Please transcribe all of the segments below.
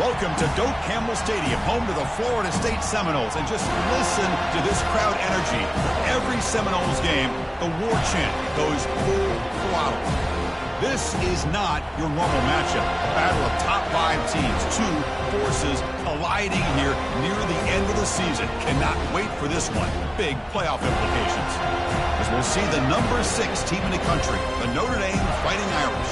Welcome to Doak Campbell Stadium, home to the Florida State Seminoles. And just listen to this crowd energy. Every Seminoles game, the war chant goes full throttle. This is not your normal matchup. A battle of top 5 teams, 2 forces colliding here near the end of the season. Cannot wait for this one. Big playoff implications. As we'll see the number 6 team in the country, the Notre Dame Fighting Irish,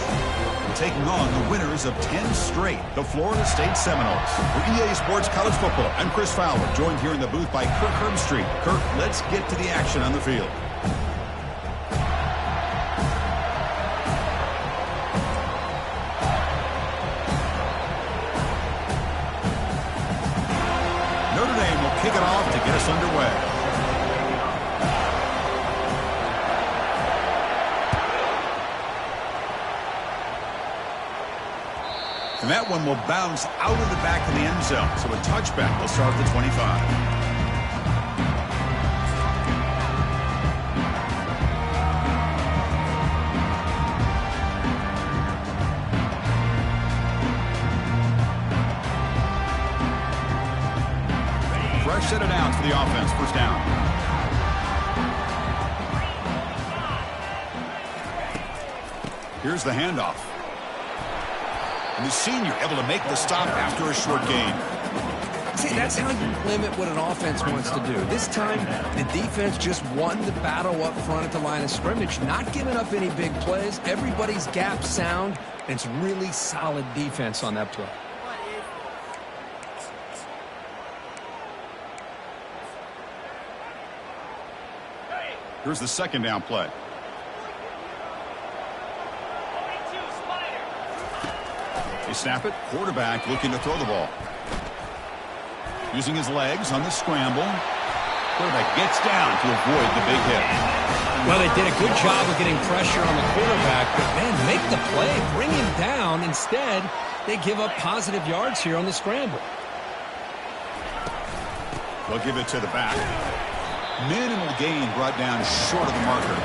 taking on the winners of 10 straight, the Florida State Seminoles. For EA Sports College Football, I'm Chris Fowler, joined here in the booth by Kirk Herbstreit. Kirk, let's get to the action on the field. Notre Dame will kick it off to get us underway. And that one will bounce out of the back of the end zone. So a touchback will start at the 25. set of downs for the offense. First down. Here's the handoff. And the senior able to make the stop after a short gain. See, that's how you limit what an offense wants to do. This time, the defense just won the battle up front at the line of scrimmage, not giving up any big plays. Everybody's gap sound, and it's really solid defense on that play. Here's the second down play. They snap it. Quarterback looking to throw the ball. Using his legs on the scramble. Quarterback gets down to avoid the big hit. Well, they did a good job of getting pressure on the quarterback, but, man, make the play, bring him down. Instead, they give up positive yards here on the scramble. They'll give it to the back. Minimal gain brought down short of the marker.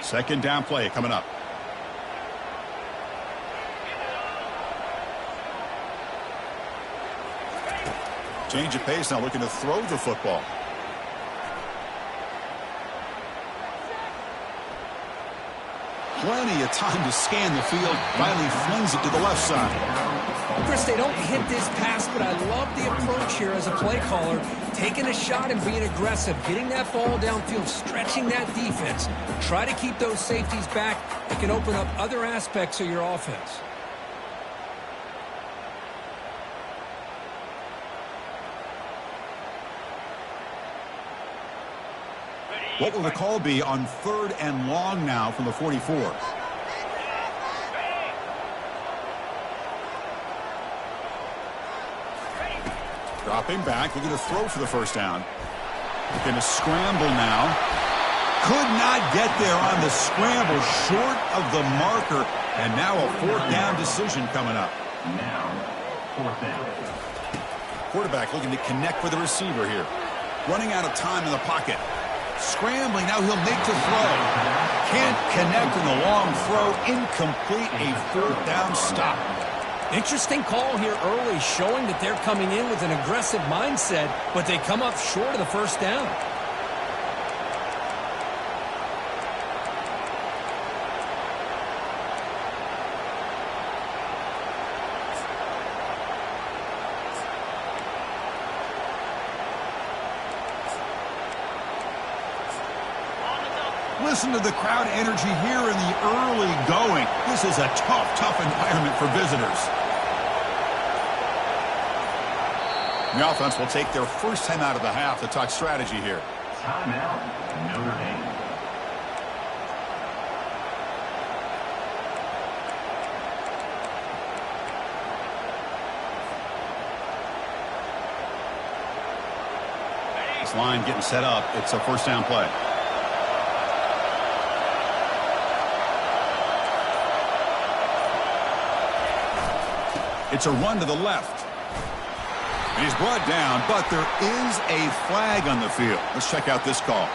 Second down play coming up. Change of pace now, looking to throw the football. Plenty of time to scan the field. Finally flings it to the left side. Chris, they don't hit this pass, but I love the approach here as a play caller. Taking a shot and being aggressive, getting that ball downfield, stretching that defense. Try to keep those safeties back. It can open up other aspects of your offense. What will the call be on 3rd and long now from the 44? Dropping back, looking to throw for the first down. Looking to scramble now. Could not get there on the scramble, short of the marker. And now a 4th down decision coming up. Now, 4th down. Quarterback looking to connect with the receiver here. Running out of time in the pocket. Scrambling, now he'll make the throw. Can't connect in the long throw. Incomplete, a 4th down stop. Interesting call here early, showing that they're coming in with an aggressive mindset, but they come up short of the first down. Listen to the crowd energy here in the early going. This is a tough environment for visitors. The offense will take their first time out of the half to talk strategy here. Timeout, Notre Dame. This line getting set up. It's a first down play. It's a run to the left. And he's brought down, but there is a flag on the field. Let's check out this call.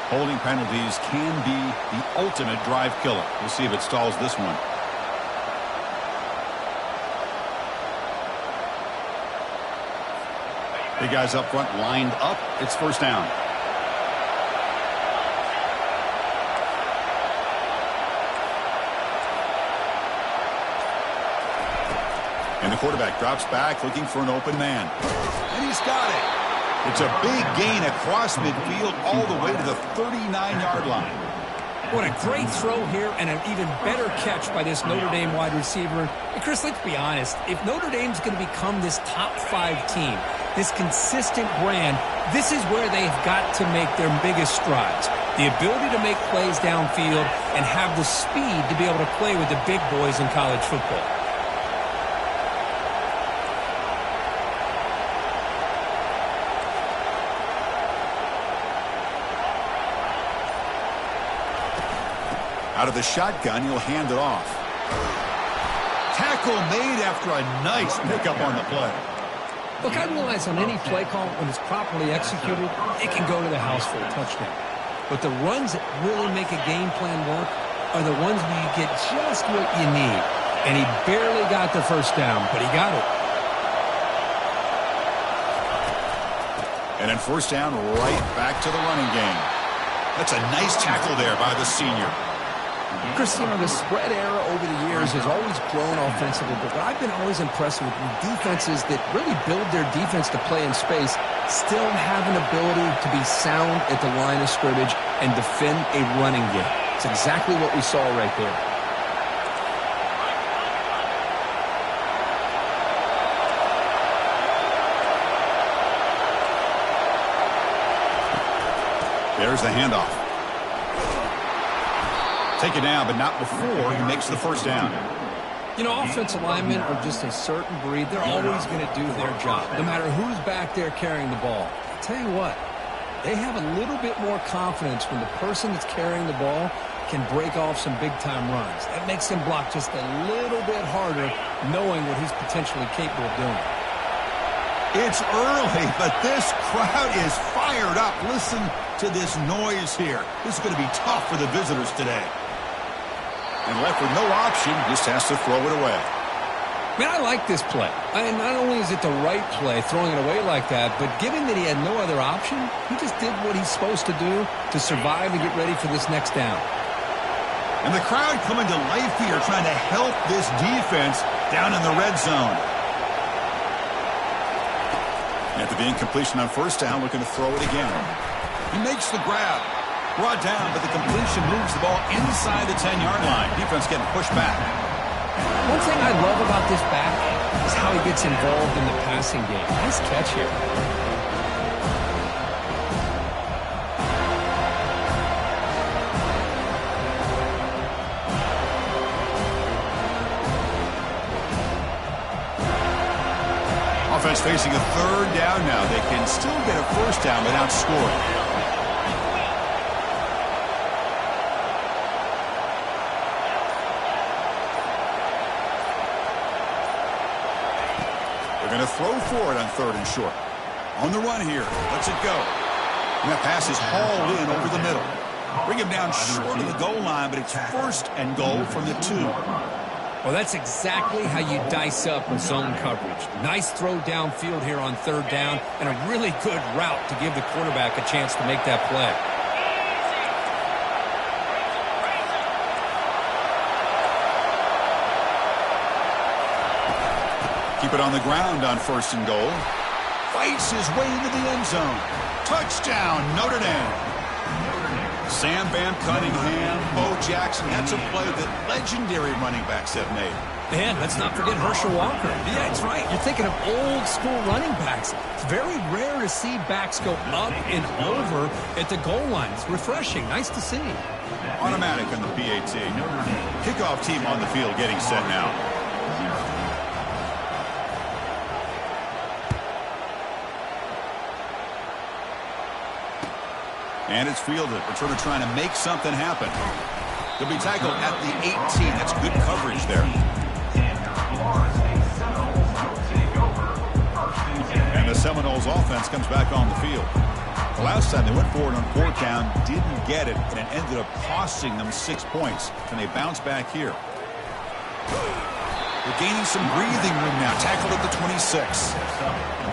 Holding penalties can be the ultimate drive killer. We'll see if it stalls this one. Big guys up front lined up. It's first down. And the quarterback drops back looking for an open man. And he's got it. It's a big gain across midfield all the way to the 39-yard line. What a great throw here and an even better catch by this Notre Dame wide receiver. And Chris, let's be honest. If Notre Dame's going to become this top 5 team, this consistent brand, this is where they've got to make their biggest strides. The ability to make plays downfield and have the speed to be able to play with the big boys in college football. Out of the shotgun, he'll hand it off. Tackle made after a nice pickup on the play. Look, I realize on any play call, when it's properly executed, it can go to the house for a touchdown. But the runs that really make a game plan work are the ones where you get just what you need. And he barely got the first down, but he got it. And then first down, right back to the running game. That's a nice tackle there by the senior. Chris, the spread era over the years has always grown offensively, but what I've been always impressed with defenses that really build their defense to play in space still have an ability to be sound at the line of scrimmage and defend a running game. It's exactly what we saw right there. There's the handoff. Take it down, but not before he makes the first down. Offensive linemen are just a certain breed. They're always going to do their job, no matter who's back there carrying the ball. I'll tell you what, they have a little bit more confidence when the person that's carrying the ball can break off some big-time runs. That makes them block just a little bit harder, knowing what he's potentially capable of doing. It's early, but this crowd is fired up. Listen to this noise here. This is going to be tough for the visitors today. And left with no option, just has to throw it away. Man, I like this play. Not only is it the right play, throwing it away like that, but given that he had no other option, he just did what he's supposed to do to survive and get ready for this next down. And the crowd coming to life here, trying to help this defense down in the red zone. After the incompletion on first down, looking to throw it again. He makes the grab. Brought down, but the completion moves the ball inside the 10-yard line. Defense getting pushed back. One thing I love about this back is how he gets involved in the passing game. Nice catch here. Offense facing a third down now. They can still get a first down without scoring. Going to throw for it on third and short. On the run here. Lets it go. And that pass is hauled in over the middle. Bring him down short of the goal line, but it's first and goal from the 2. Well, that's exactly how you dice up a zone coverage. Nice throw downfield here on third down, and a really good route to give the quarterback a chance to make that play. Keep it on the ground on first and goal. Fights his way into the end zone. Touchdown, Notre Dame. Sam Bam Cunningham, Bo Jackson. That's a play that legendary running backs have made. And let's not forget Herschel Walker. Yeah, that's right. You're thinking of old school running backs. It's very rare to see backs go up and over at the goal line. It's refreshing. Nice to see. Automatic on the PAT. Kickoff team on the field getting set now. And it's fielded. Returner trying to make something happen. They'll be tackled at the 18. That's good coverage there. And the Seminoles offense comes back on the field. The last time they went forward on fourth down, didn't get it, and it ended up costing them 6 points. Can they bounce back here? They're gaining some breathing room now. Tackled at the 26.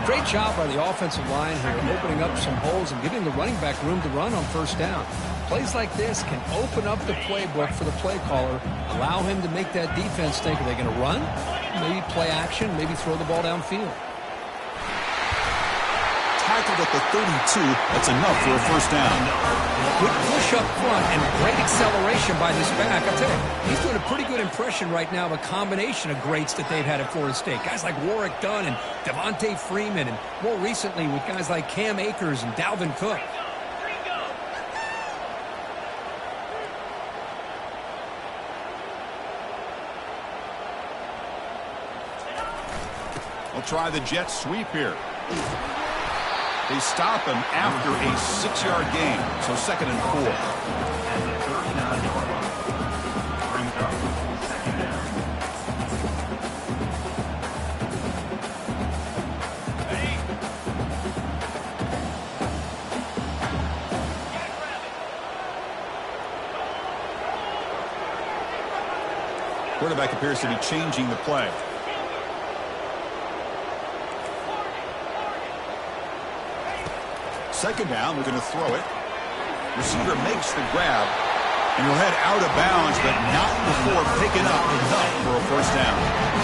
Great job by the offensive line here, opening up some holes and giving the running back room to run on first down. Plays like this can open up the playbook for the play caller, allow him to make that defense think, are they going to run? Maybe play action, maybe throw the ball downfield. Tackled at the 32. That's enough for a first down. Good push up front and great acceleration by this back. I'll tell you, he's doing a pretty good impression right now of a combination of greats that they've had at Florida State. Guys like Warwick Dunn and Devontae Freeman, and more recently with guys like Cam Akers and Dalvin Cook. We'll try the jet sweep here. They stop him after a 6-yard gain, so 2nd and 4. quarterback appears to be changing the play. Second down, we're going to throw it. Receiver makes the grab, and he'll head out of bounds, but not before picking up enough for a first down.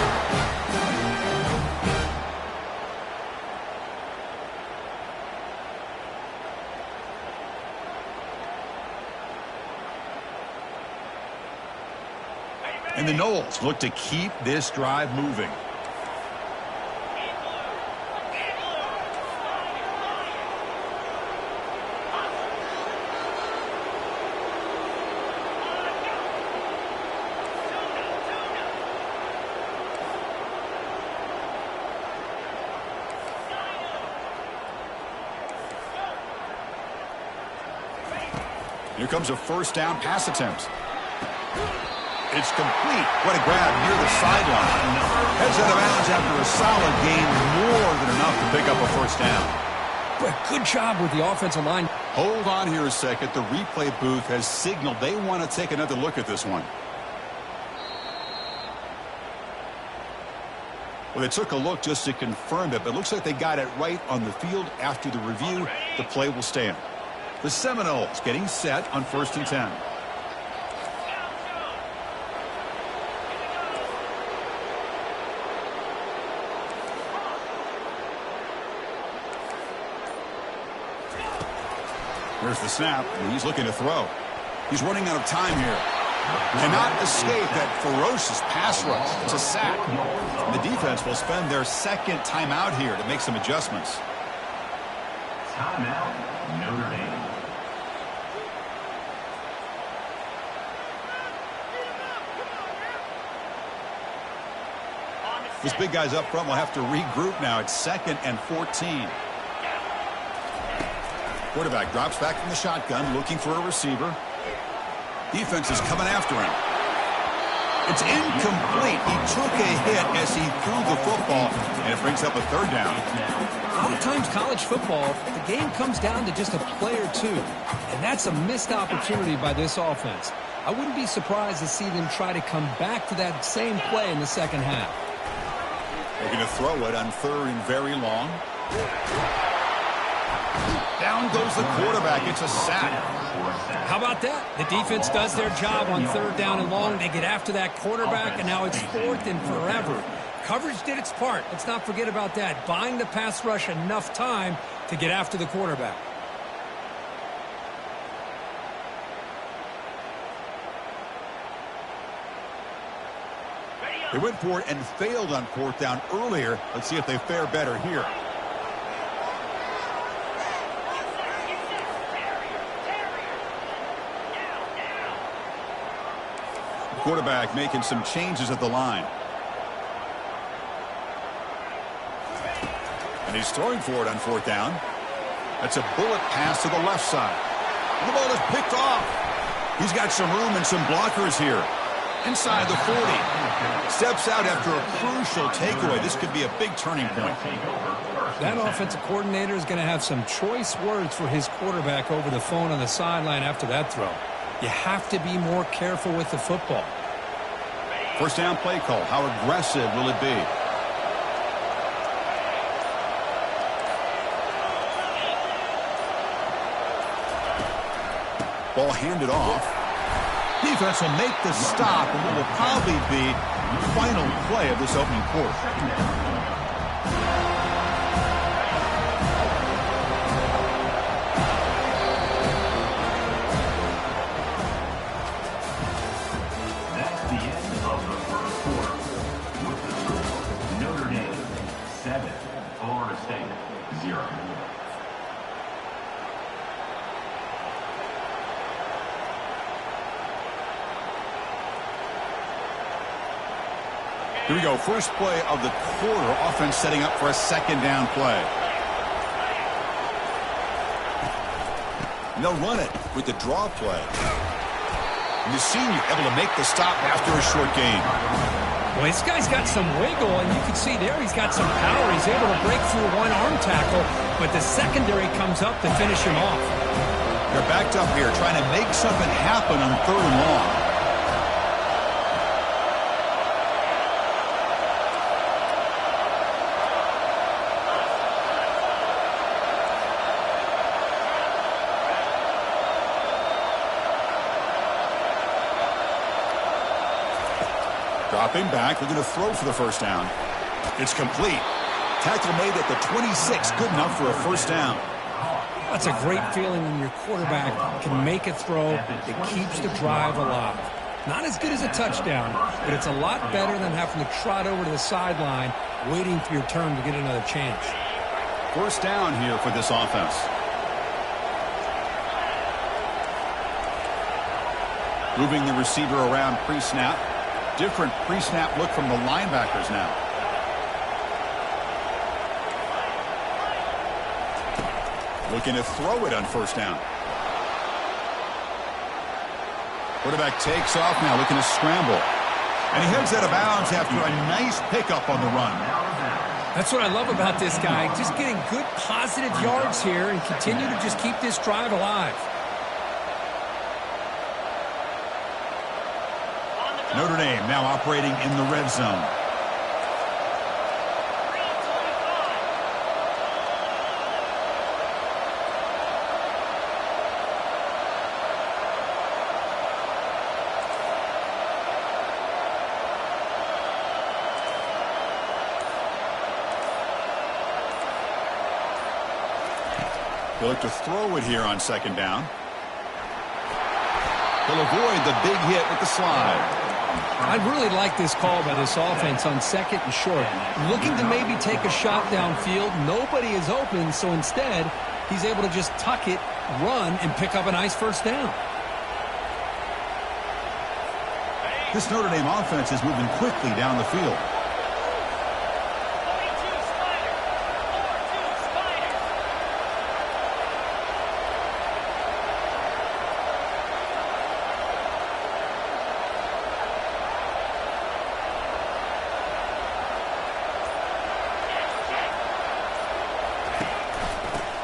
And the Noles look to keep this drive moving. Here comes a first down pass attempt. It's complete. What a grab near the sideline. Heads out of bounds after a solid gain, more than enough to pick up a first down. But good job with the offensive line. Hold on here a second. The replay booth has signaled they want to take another look at this one. Well, they took a look just to confirm it, but it looks like they got it right on the field. After the review, the play will stand. The Seminoles getting set on 1st and 10. Here's the snap, and he's looking to throw. He's running out of time here. Cannot escape that ferocious pass rush. It's a sack. And the defense will spend their second timeout here to make some adjustments. Timeout, Notre Dame. This big guy's up front will have to regroup now. It's 2nd and 14. Quarterback drops back from the shotgun, looking for a receiver. Defense is coming after him. It's incomplete. He took a hit as he threw the football, and it brings up a 3rd down. A lot of times college football, the game comes down to just a play or two, and that's a missed opportunity by this offense. I wouldn't be surprised to see them try to come back to that same play in the second half. They're going to throw it on 3rd and very long. Down goes the quarterback. It's a sack. How about that? The defense does their job on 3rd down and long. They get after that quarterback, and now it's 4th and forever. Coverage did its part. Let's not forget about that. Buying the pass rush enough time to get after the quarterback. They went for it and failed on 4th down earlier. Let's see if they fare better here. Quarterback making some changes at the line. And he's throwing for it on 4th down. That's a bullet pass to the left side. And the ball is picked off. He's got some room and some blockers here. Inside the 40. Steps out after a crucial takeaway. This could be a big turning point. That offensive coordinator is going to have some choice words for his quarterback over the phone on the sideline after that throw. You have to be more careful with the football. First down play call. How aggressive will it be? Ball handed off. Defense will make the stop, and what will probably be the final play of this opening quarter. Here we go. First play of the quarter. Offense setting up for a 2nd down play. And they'll run it with the draw play. And the senior able to make the stop after a short gain. Well, this guy's got some wiggle, and you can see there he's got some power. He's able to break through one arm tackle, but the secondary comes up to finish him off. They're backed up here trying to make something happen on 3rd and long. Dropping back, looking to throw for the first down. It's complete. Tackle made at the 26, good enough for a first down. That's a great feeling when your quarterback can make a throw that keeps the drive alive. Not as good as a touchdown, but it's a lot better than having to trot over to the sideline waiting for your turn to get another chance. First down here for this offense. Moving the receiver around pre-snap. Different pre-snap look from the linebackers now. Looking to throw it on first down. Quarterback takes off now, looking to scramble. And he heads out of bounds after a nice pickup on the run. That's what I love about this guy. Just getting good positive yards here and continue to just keep this drive alive. Notre Dame now operating in the red zone. He'll look to throw it here on second down. He'll avoid the big hit with the slide. I really like this call by this offense on second and short. Looking to maybe take a shot downfield. Nobody is open, so instead, he's able to just tuck it, run, and pick up a nice first down. This Notre Dame offense is moving quickly down the field.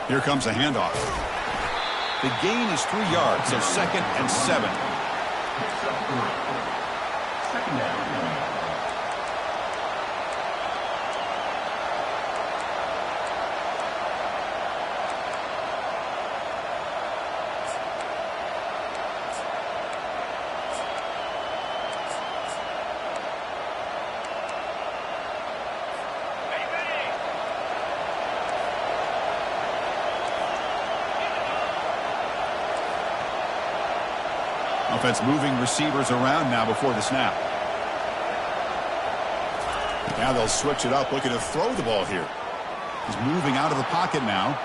Here comes a handoff. The gain is 3 yards, so 2nd and 7. Second down. Offense moving receivers around now before the snap. Now they'll switch it up, looking to throw the ball here. He's moving out of the pocket now.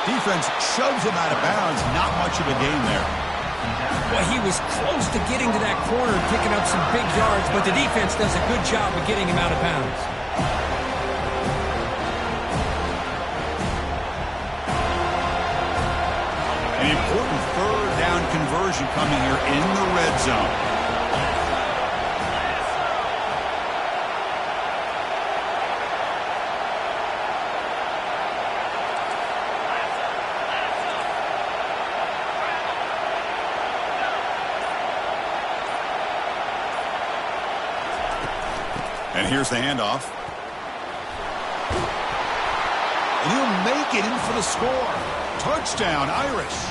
Defense shoves him out of bounds. Not much of a gain there. Well, he was close to getting to that corner and picking up some big yards, but the defense does a good job of getting him out of bounds. An important third down conversion coming here in the red zone. And here's the handoff. And he'll make it in for the score. Touchdown, Irish.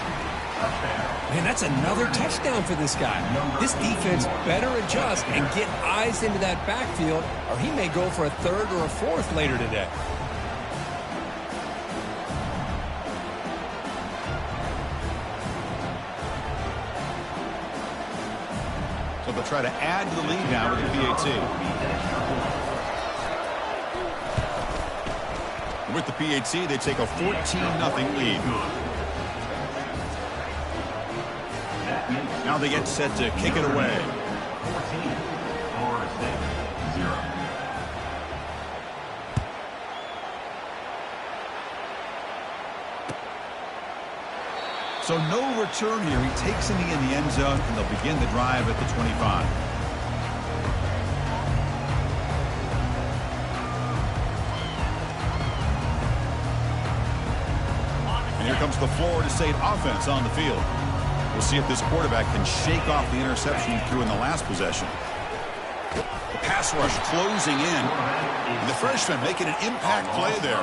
Man, that's another touchdown for this guy. This defense better adjust and get eyes into that backfield, or he may go for a third or a fourth later today. So they'll try to add to the lead now with the PAT. With the PAT, they take a 14-0 lead. Now they get set to kick it away. 14, Florida State, 0. So no return here. He takes in the end zone, and they'll begin the drive at the 25. And here comes the Florida State offense on the field. We'll see if this quarterback can shake off the interception he threw in the last possession. The pass rush closing in. And the freshman making an impact play there.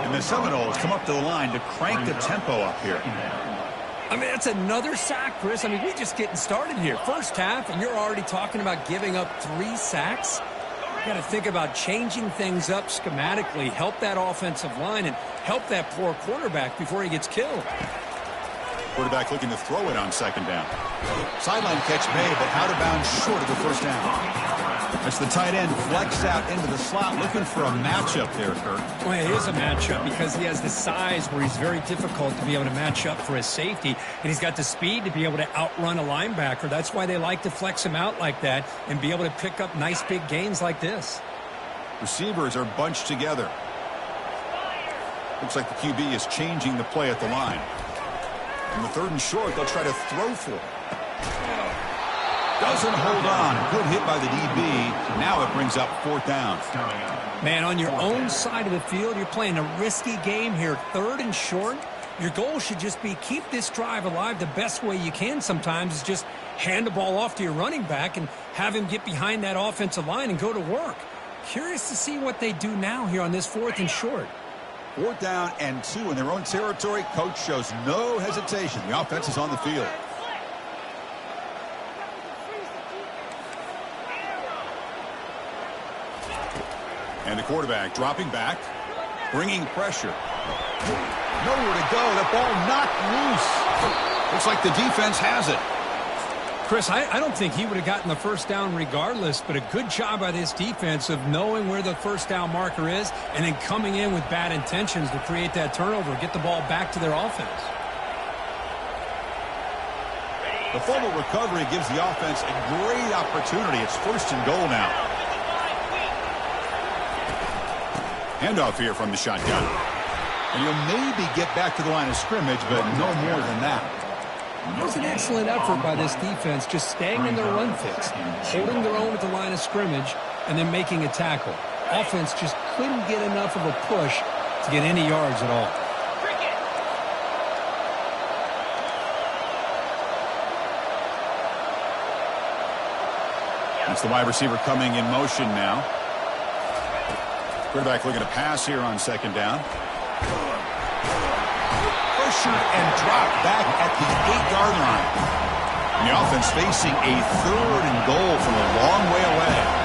And the Seminoles come up to the line to crank the tempo up here. I mean, that's another sack, Chris. I mean, we're just getting started here. First half, and you're already talking about giving up 3 sacks? You got to think about changing things up schematically, help that offensive line, and help that poor quarterback before he gets killed. Quarterback looking to throw it on second down. Sideline catch made, but out of bounds short of the first down. It's the tight end flexed out into the slot, looking for a matchup there, Kirk. Well, it is a matchup because he has the size where he's very difficult to be able to match up for his safety, and he's got the speed to be able to outrun a linebacker. That's why they like to flex him out like that and be able to pick up nice big gains like this. Receivers are bunched together. Looks like the QB is changing the play at the line. On the 3rd and short, they'll try to throw for it. Doesn't hold on. Good hit by the DB. Now it brings up 4th down. Man, on your own side of the field, you're playing a risky game here. 3rd and short. Your goal should just be keep this drive alive the best way you can sometimes is just hand the ball off to your running back and have him get behind that offensive line and go to work. Curious to see what they do now here on this 4th and short. 4th down and 2 in their own territory. Coach shows no hesitation. The offense is on the field. And the quarterback dropping back, bringing pressure. Nowhere to go. The ball knocked loose. Looks like the defense has it. Chris, I don't think he would have gotten the first down regardless, but a good job by this defense of knowing where the first down marker is and then coming in with bad intentions to create that turnover, get the ball back to their offense. The fumble recovery gives the offense a great opportunity. It's 1st and goal now. Handoff here from the shotgun. And you'll maybe get back to the line of scrimmage, but no more than that. It was an excellent effort by this defense, just staying in their run fix, holding their own at the line of scrimmage, and then making a tackle. Offense just couldn't get enough of a push to get any yards at all. It's the wide receiver coming in motion now. Quarterback looking to pass here on 2nd down. Pressure and drop back at the 8-yard line. And the offense facing a 3rd and goal from a long way away.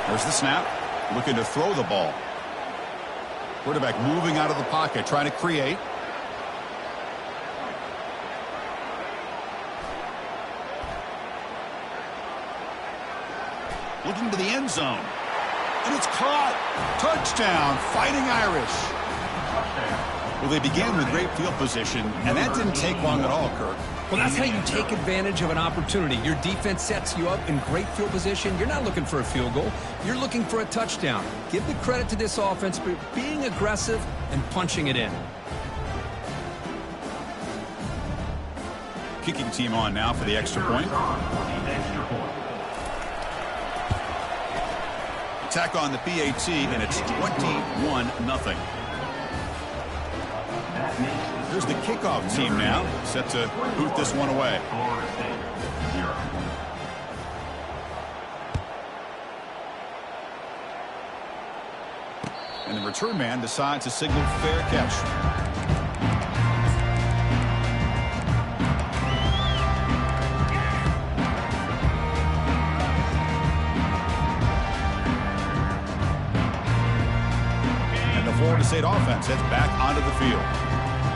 There's the snap, looking to throw the ball. Quarterback moving out of the pocket, trying to create. Looking to the end zone. And it's caught. Touchdown, Fighting Irish. Well, they began with great field position, and that didn't take long at all, Kirk. Well, that's how you take advantage of an opportunity. Your defense sets you up in great field position. You're not looking for a field goal. You're looking for a touchdown. Give the credit to this offense for being aggressive and punching it in. Kicking team on now for the extra point. Attack on the PAT, and it's 21-0. Here's the kickoff team now, set to boot this one away. And the return man decides to signal fair catch. And the Florida State offense heads back onto the field.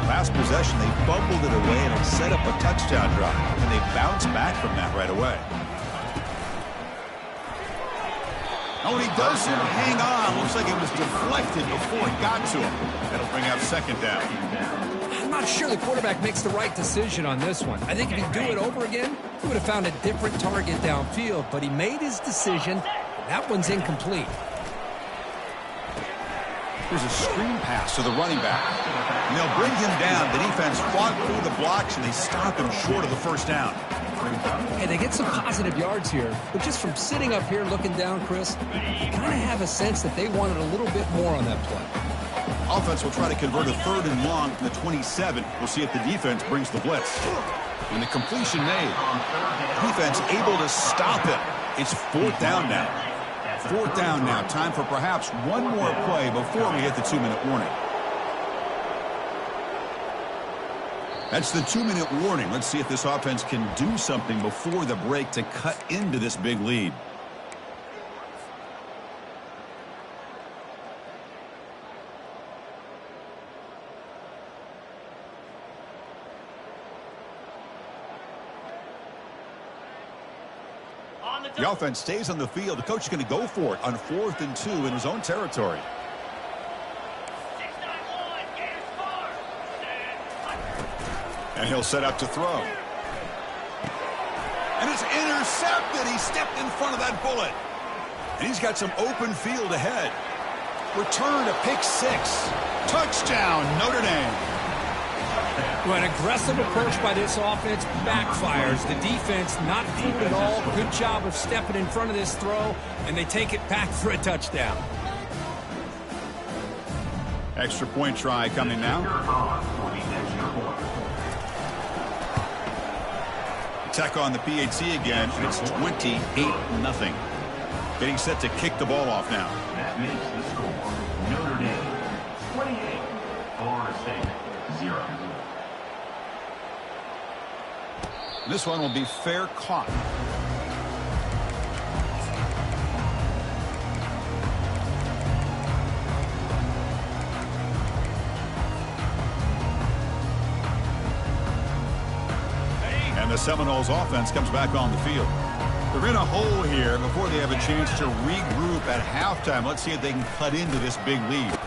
Last possession, they fumbled it away and it set up a touchdown drive. And they bounced back from that right away. Oh, and he doesn't hang on. Looks like it was deflected before it got to him. That'll bring up 2nd down. I'm not sure the quarterback makes the right decision on this one. I think if he'd do it over again, he would have found a different target downfield. But he made his decision. That one's incomplete. Here's a screen pass to the running back. And they'll bring him down. The defense fought through the blocks, and they stop him short of the first down. brings up. Hey, they get some positive yards here, but just from sitting up here looking down, Chris, you kind of have a sense that they wanted a little bit more on that play. Offense will try to convert a 3rd and long from the 27. We'll see if the defense brings the blitz. And the completion made. Defense able to stop it. It's 4th down now. 4th down now. Time for perhaps one more play before we hit the 2-minute warning. That's the 2-minute warning. Let's see if this offense can do something before the break to cut into this big lead. The offense stays on the field. The coach is going to go for it on 4th and 2 in his own territory. And he'll set up to throw. And it's intercepted. He stepped in front of that bullet. And he's got some open field ahead. Return to pick 6. Touchdown, Notre Dame. Well, an aggressive approach by this offense backfires. The defense not fooled at all. Good job of stepping in front of this throw, and they take it back for a touchdown. Extra point try coming now. Attack on the PAT again. It's 28-0. Getting set to kick the ball off now. That makes the score Notre Dame 28, Florida State 0. This one will be fair caught. And the Seminoles offense comes back on the field. They're in a hole here before they have a chance to regroup at halftime. Let's see if they can cut into this big lead.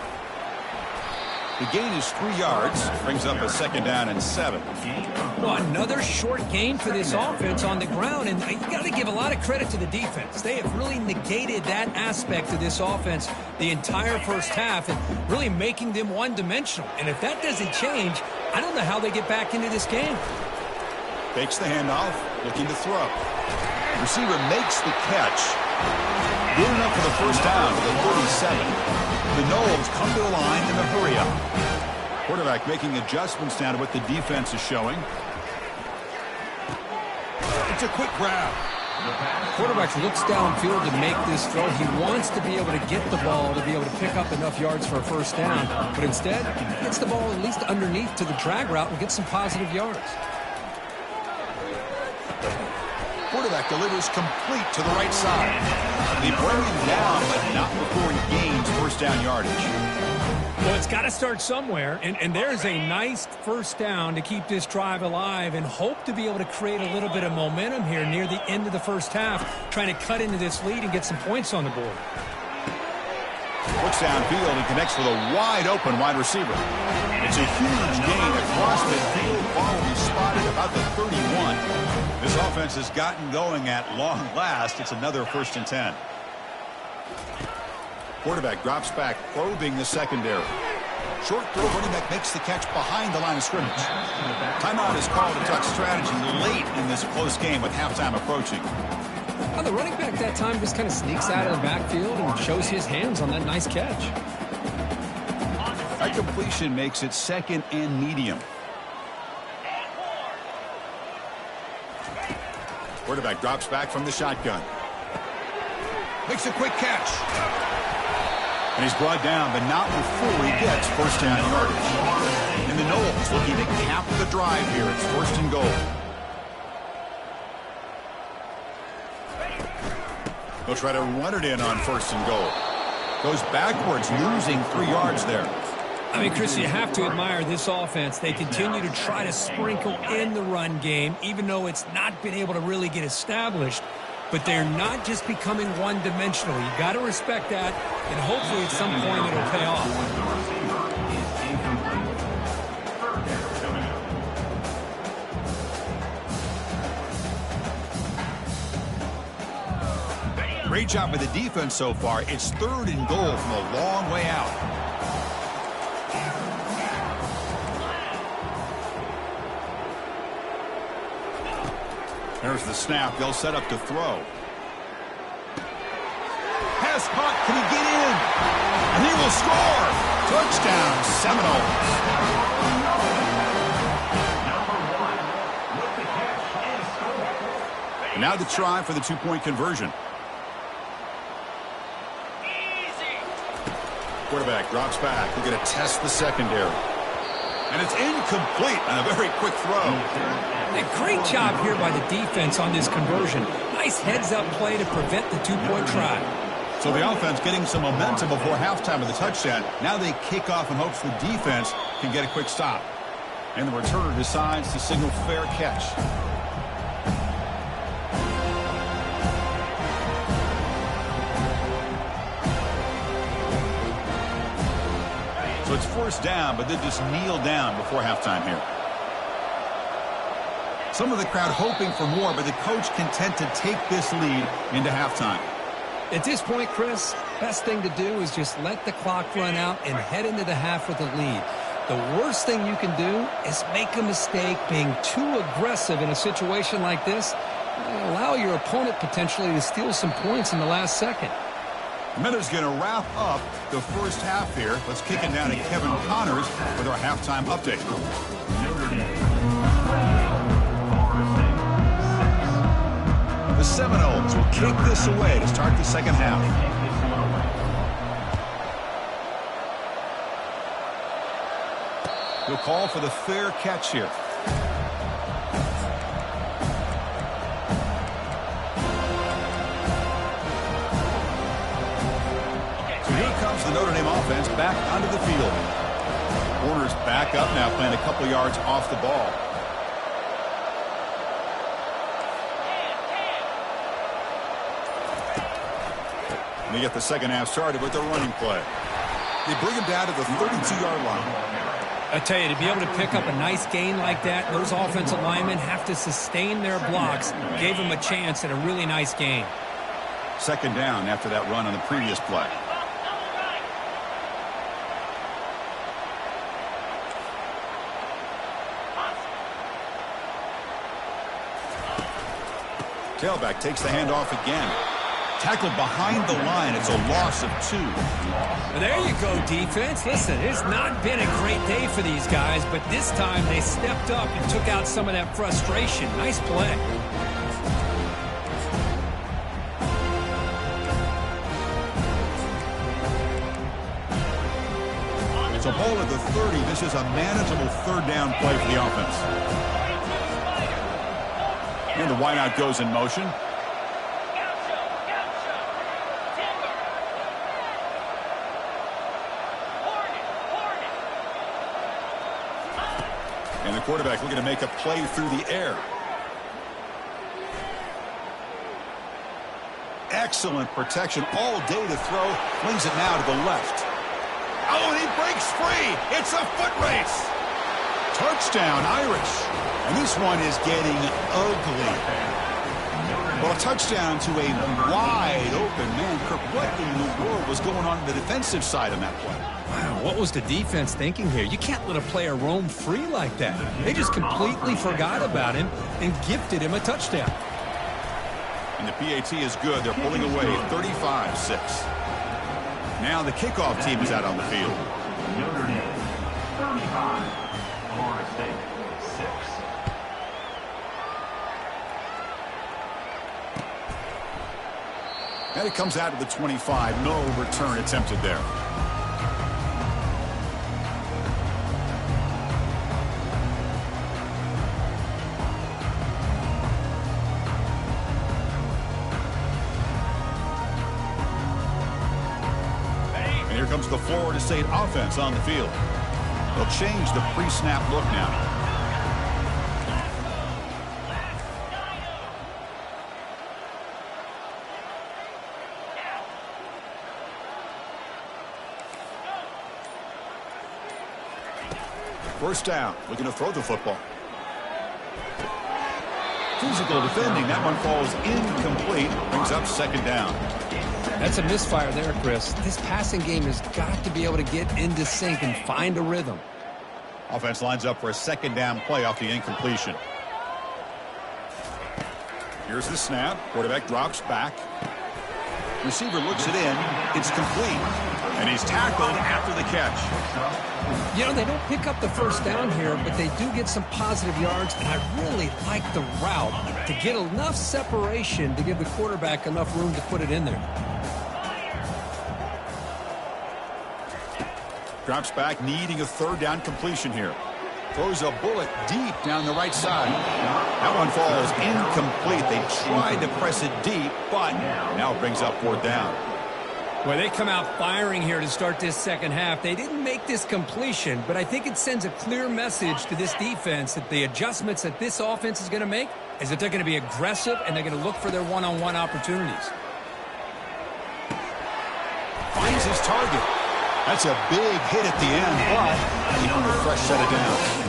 The gain is 3 yards, brings up a 2nd down and 7. Well, another short gain for this offense on the ground, and you got to give a lot of credit to the defense. They have really negated that aspect of this offense the entire first half and really making them one-dimensional. And if that doesn't change, I don't know how they get back into this game. Fakes the handoff, looking to throw. The receiver makes the catch. Good enough for the first down to the 37. The Noles come to the line in a hurry up. Quarterback making adjustments down to what the defense is showing. It's a quick grab. Quarterback looks downfield to make this throw. He wants to be able to get the ball to be able to pick up enough yards for a first down. But instead, he gets the ball at least underneath to the drag route and gets some positive yards. Quarterback delivers complete to the right side. They bring him down, but not before he gains first down yardage. Well, it's got to start somewhere, and there's a nice first down to keep this drive alive and hope to be able to create a little bit of momentum here near the end of the first half, trying to cut into this lead and get some points on the board. Looks downfield and connects with a wide-open wide receiver. It's a huge gain across midfield. Ball will be spotted about the 31. This offense has gotten going at long last. It's another 1st and 10. Quarterback drops back, probing the secondary. Short throw, running back makes the catch behind the line of scrimmage. Timeout is called to talk strategy late in this close game with halftime approaching. Well, the running back that time just kind of sneaks out of the backfield and shows his hands on that nice catch. That completion makes it 2nd and medium. Quarterback drops back from the shotgun. Makes a quick catch. And he's brought down, but not before he gets first down yardage. And the Noles looking to cap the drive here. It's 1st and goal. They'll try to run it in on 1st and goal. Goes backwards, losing 3 yards there. I mean, Chris, you have to admire this offense. They continue to try to sprinkle in the run game, even though it's not been able to really get established. But they're not just becoming one-dimensional. You got to respect that, and hopefully at some point it'll pay off. Great job by the defense so far. It's 3rd and goal from a long way out. There's the snap. They'll set up to throw. Pass caught. Can he get in? And he will score. Touchdown, Seminoles. Now the try for the two-point conversion. Quarterback drops back. We're going to test the secondary. And it's incomplete on a very quick throw. A great job here by the defense on this conversion. Nice heads-up play to prevent the two-point try. So the offense getting some momentum before halftime of the touchdown. Now they kick off in hopes the defense can get a quick stop. And the returner decides to signal fair catch. So it's first down, but they just kneel down before halftime here. Some of the crowd hoping for more, but the coach content to take this lead into halftime. At this point, Chris, best thing to do is just let the clock run out and head into the half with a lead. The worst thing you can do is make a mistake being too aggressive in a situation like this and allow your opponent potentially to steal some points in the last second. Miller's going to wrap up the first half here. Let's kick it down to Kevin Connors with our halftime update. The Seminoles will kick this away to start the second half. He'll call for the fair catch here. So here comes the Notre Dame offense back onto the field. Corners back up now, playing a couple yards off the ball. And they get the second half started with their running play. They bring him down to the 32-yard line. I tell you, to be able to pick up a nice gain like that, those offensive linemen have to sustain their blocks. Gave them a chance at a really nice gain. Second down after that run on the previous play. Tailback takes the handoff again. Tackled behind the line. It's a loss of 2. Well, there you go, defense. Listen, it's not been a great day for these guys, but this time they stepped up and took out some of that frustration. Nice play. It's a ball at the 30. This is a manageable third down play for the offense. And the wideout goes in motion. And the quarterback looking to make a play through the air. Excellent protection all day to throw. Flings it now to the left. Oh, and he breaks free. It's a foot race. Touchdown, Irish. And this one is getting ugly. Well, a touchdown to a wide open man. Kirk, what in the world was going on the defensive side on that play? Wow, what was the defense thinking here? You can't let a player roam free like that. They just completely forgot about him and gifted him a touchdown. And the PAT is good. They're pulling away 35-6. Now the kickoff team is out on the field. Notre Dame 35, Florida State 6. And it comes out to the 25. No return attempted there. And here comes the Florida State offense on the field. They'll change the pre-snap look now. First down, looking to throw the football. Physical defending, that one falls incomplete, brings up second down. That's a misfire there, Chris. This passing game has got to be able to get into sync and find a rhythm. Offense lines up for a second down play off the incompletion. Here's the snap. Quarterback drops back. Receiver looks it in. It's complete. And he's tackled after the catch. You know, they don't pick up the first down here, but they do get some positive yards, and I really like the route to get enough separation to give the quarterback enough room to put it in there. Drops back, needing a third down completion here. Throws a bullet deep down the right side. That one falls incomplete. They tried to press it deep, but now it brings up fourth down. Well, they come out firing here to start this second half. They didn't make this completion, but I think it sends a clear message to this defense that the adjustments that this offense is going to make is that they're going to be aggressive and they're going to look for their one-on-one opportunities. Finds his target. That's a big hit at the end, but keeping a fresh set of downs.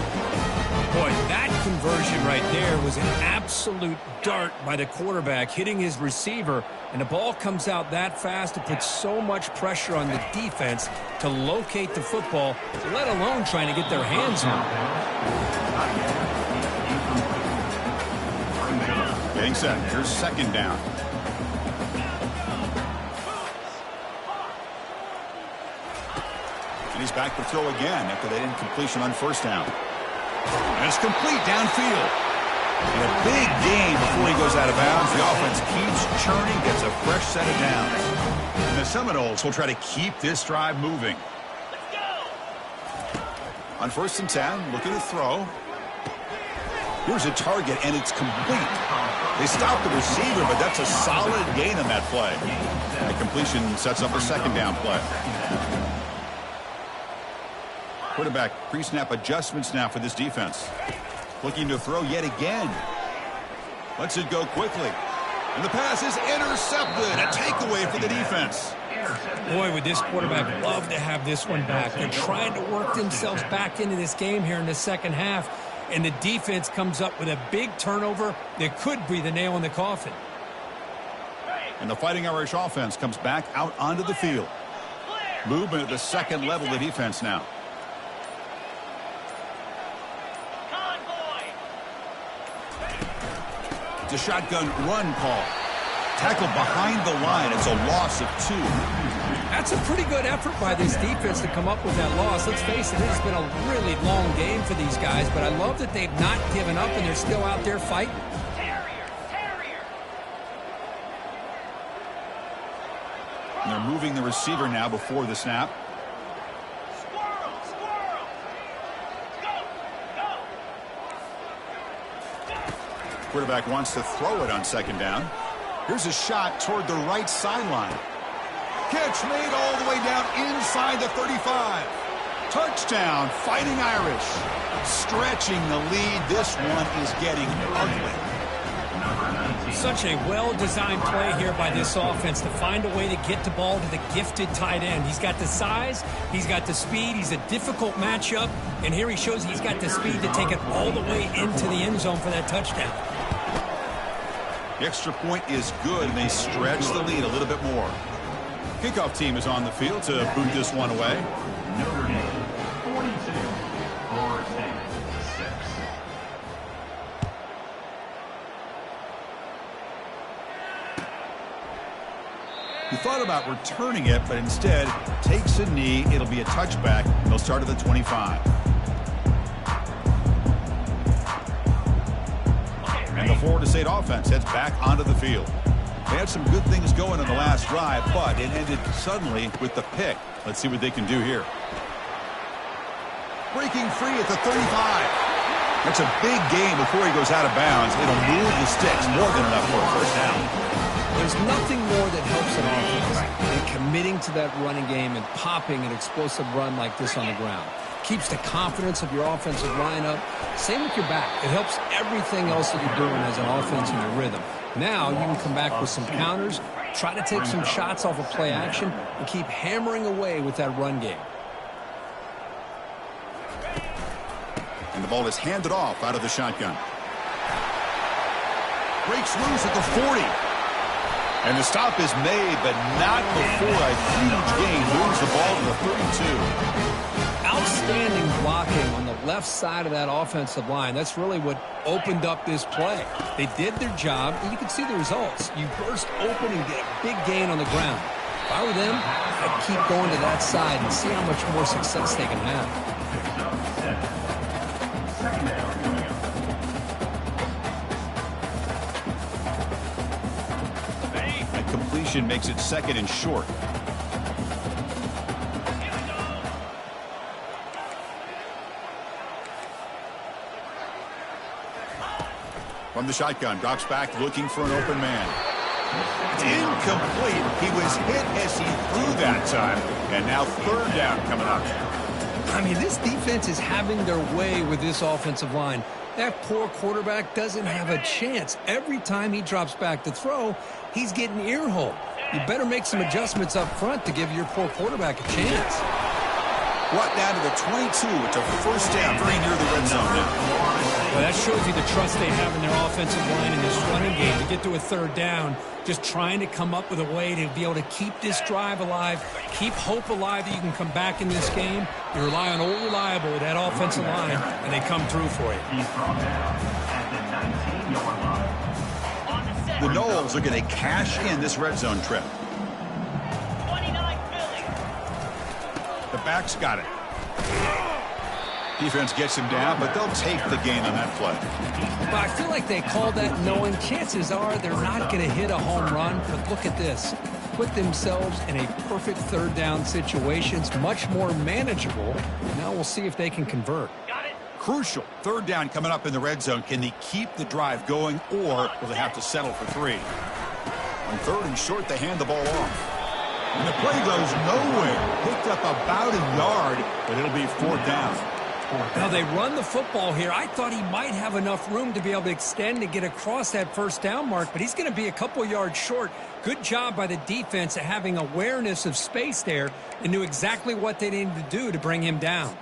Boy, that conversion right there was an absolute dart by the quarterback, hitting his receiver, and the ball comes out that fast to put so much pressure on the defense to locate the football, let alone trying to get their hands on it. Getting set. Here's second down. And he's back to throw again after that incompletion on first down. And it's complete downfield. And a big gain before he goes out of bounds. The offense keeps churning, gets a fresh set of downs. And the Seminoles will try to keep this drive moving. On first and 10, looking to throw. Here's a target, and it's complete. They stop the receiver, but that's a solid gain on that play. The completion sets up a second down play. Quarterback pre-snap adjustments now for this defense. Looking to throw yet again. Lets it go quickly. And the pass is intercepted. A takeaway for the defense. Boy, would this quarterback love to have this one back. They're trying to work themselves back into this game here in the second half. And the defense comes up with a big turnover that could be the nail in the coffin. And the Fighting Irish offense comes back out onto the field. Movement at the second level of the defense now. The shotgun run call. Tackled behind the line. It's a loss of 2. That's a pretty good effort by this defense to come up with that loss. Let's face it, it's been a really long game for these guys, but I love that they've not given up and they're still out there fighting. And they're moving the receiver now before the snap. Quarterback wants to throw it on second down. Here's a shot toward the right sideline. Catch made all the way down inside the 35. Touchdown, Fighting Irish. Stretching the lead. This one is getting ugly. Such a well-designed play here by this offense to find a way to get the ball to the gifted tight end. He's got the size, he's got the speed, he's a difficult matchup, and here he shows he's got the speed to take it all the way into the end zone for that touchdown. The extra point is good, and they stretch the lead a little bit more. Kickoff team is on the field to boot this one away. Notre Dame, 42. Florida State, 6. He thought about returning it, but instead takes a knee. It'll be a touchback. They'll start at the 25. And the Florida State offense heads back onto the field. They had some good things going on the last drive, but it ended suddenly with the pick. Let's see what they can do here. Breaking free at the 35. That's a big gain before he goes out of bounds. It'll move the sticks, more than enough for a first down. There's nothing more that helps an offense than committing to that running game and popping an explosive run like this on the ground. Keeps the confidence of your offensive line up. Same with your back. It helps everything else that you're doing as an offense in your rhythm. Now you can come back with some counters, try to take some shots off of play action, and keep hammering away with that run game. And the ball is handed off out of the shotgun. Breaks loose at the 40. And the stop is made, but not before a huge gain. Moves the ball to the 32. Outstanding blocking on the left side of that offensive line. That's really what opened up this play. They did their job, and you can see the results. You burst open and get a big gain on the ground. If I were them, I'd keep going to that side and see how much more success they can have. Second down. That completion makes it 2nd and short. From the shotgun, drops back looking for an open man. It's incomplete. He was hit as he threw that time. And now 3rd down coming up. I mean, this defense is having their way with this offensive line. That poor quarterback doesn't have a chance. Every time he drops back to throw, he's getting earholed. You better make some adjustments up front to give your poor quarterback a chance. Brought down to the 22. It's a 1st down, very near the red zone now. Well, that shows you the trust they have in their offensive line in this running game to get to a 3rd down. Just trying to come up with a way to be able to keep this drive alive, keep hope alive that you can come back in this game. You rely on Old Reliable with that offensive line, and they come through for you. He's brought down at the 19-yard line. The Noles are going to cash in this red zone trip. 29 Philly. The back's got it. Defense gets him down, but they'll take the gain on that play. But I feel like they call that knowing chances are they're not going to hit a home run. But look at this. Put themselves in a perfect 3rd down situation. It's much more manageable. Now we'll see if they can convert. Got it. Crucial. 3rd down coming up in the red zone. Can they keep the drive going, or will they have to settle for 3? On 3rd and short, they hand the ball off. And the play goes nowhere. Picked up about a yard, but it'll be 4th down. Now they run the football here. I thought he might have enough room to be able to extend and get across that 1st down mark, but he's going to be a couple yards short. Good job by the defense at having awareness of space there and knew exactly what they needed to do to bring him down.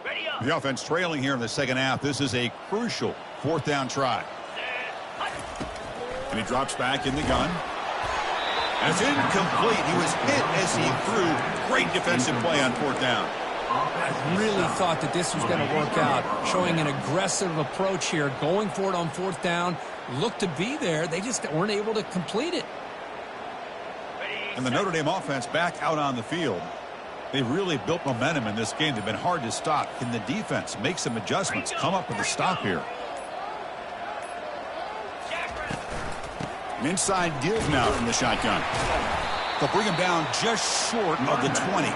Ready up. The offense trailing here in the 2nd half. This is a crucial 4th down try. And he drops back in the gun. And it's incomplete. He was hit as he threw. Great defensive play on 4th down. I really thought that this was going to work out, showing an aggressive approach here, going for it on 4th down. Looked to be there. They just weren't able to complete it. And the Notre Dame offense back out on the field. They really built momentum in this game. They've been hard to stop. Can the defense make some adjustments, come up with a stop here? An inside give now from the shotgun. They'll bring him down just short of the 20.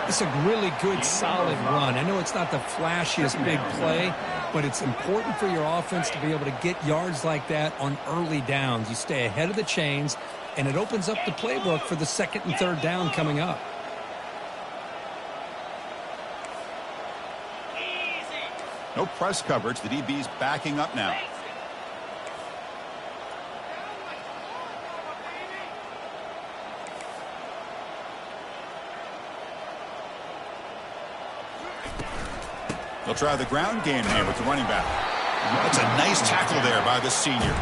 It's a really good, solid run. I know it's not the flashiest big play, but it's important for your offense to be able to get yards like that on early downs. You stay ahead of the chains, and it opens up the playbook for the 2nd and 3rd down coming up. No press coverage. The DB's backing up now. They'll try the ground game here with the running back. That's a nice tackle there by the senior.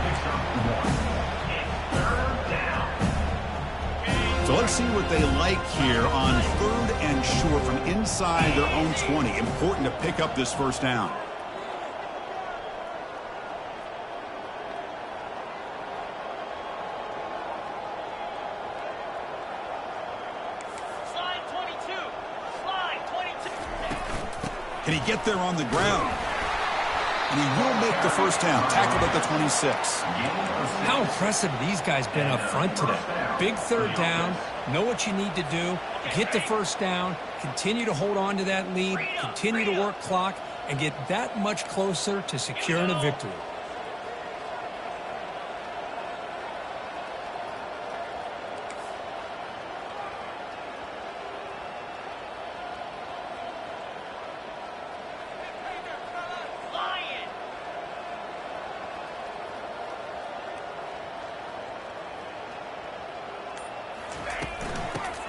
So let's see what they like here on 3rd and short from inside their own 20. Important to pick up this 1st down. Slide 22. Slide 22. Can he get there on the ground? And he will make the 1st down. Tackled at the 26. How impressive these guys been up front today. Big 3rd down. Know what you need to do. Get the 1st down. Continue to hold on to that lead. Continue to work clock. And get that much closer to securing a victory.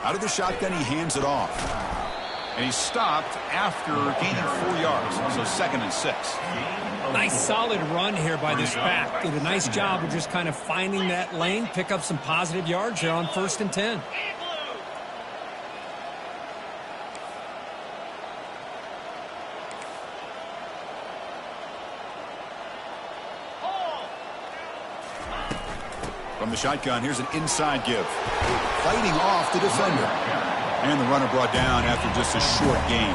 Out of the shotgun, he hands it off. And he's stopped after gaining 4 yards. So 2nd and 6. Nice solid run here by this back. Did a nice job of just kind of finding that lane, pick up some positive yards here on 1st and 10. From the shotgun, here's an inside give. Fighting off the defender. And the runner brought down after just a short gain.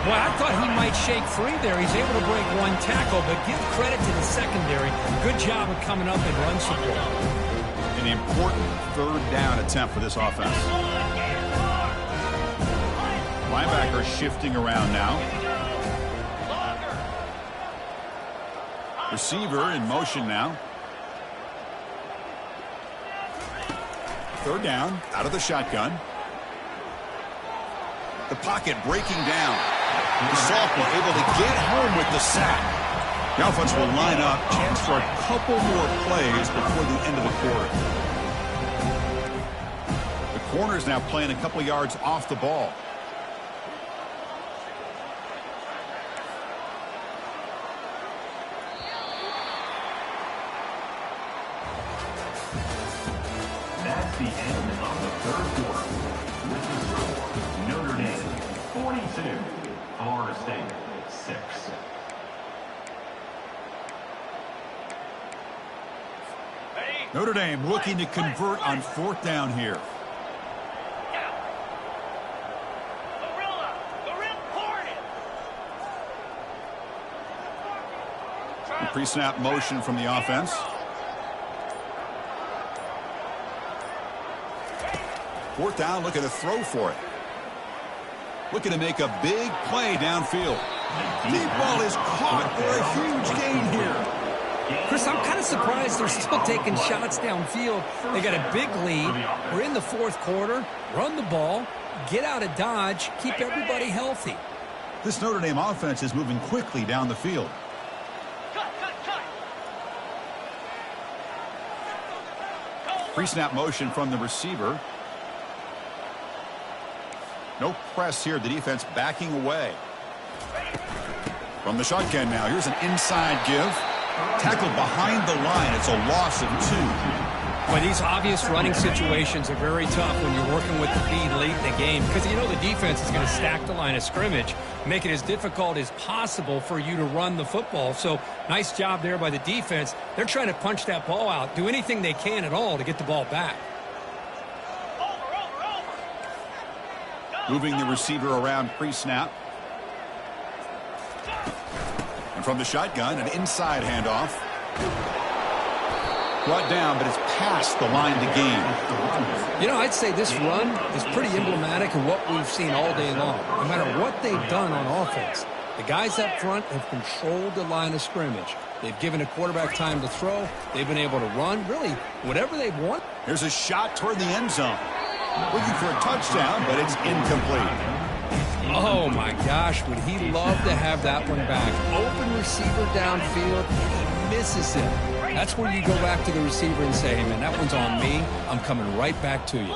Well, I thought he might shake free there. He's able to break one tackle, but give credit to the secondary. Good job of coming up and run support. An important third down attempt for this offense. Linebacker shifting around now. Receiver in motion now. Third down, out of the shotgun. The pocket breaking down. The sophomore able to get home with the sack. The offense will line up. Chance for a couple more plays before the end of the quarter. The corner's now playing a couple yards off the ball. That's the end of the third quarter. With the score, Notre Dame 42, Florida State 6. Notre Dame looking to convert on fourth down here. The pre-snap motion from the offense. Fourth down, looking to throw for it. Looking to make a big play downfield. Deep ball is caught for a huge gain here. Chris, I'm kind of surprised they're still taking shots downfield. They got a big lead. We're in the fourth quarter. Run the ball. Get out of Dodge. Keep everybody healthy. This Notre Dame offense is moving quickly down the field. Pre-snap motion from the receiver. No press here. The defense backing away. From the shotgun now. Here's an inside give. Tackled behind the line. It's a loss of 2. Well, these obvious running situations are very tough when you're working with the lead late in the game because you know the defense is going to stack the line of scrimmage, make it as difficult as possible for you to run the football. So nice job there by the defense. They're trying to punch that ball out, do anything they can at all to get the ball back. Moving the receiver around pre-snap. And from the shotgun, an inside handoff. Brought down, but it's past the line to gain. You know, I'd say this run is pretty emblematic of what we've seen all day long. No matter what they've done on offense, the guys up front have controlled the line of scrimmage. They've given a quarterback time to throw. They've been able to run, really, whatever they want. Here's a shot toward the end zone. Looking for a touchdown, but it's incomplete. Oh, my gosh, would he love to have that one back. Open receiver downfield, he misses it. That's where you go back to the receiver and say, hey, man, that one's on me. I'm coming right back to you.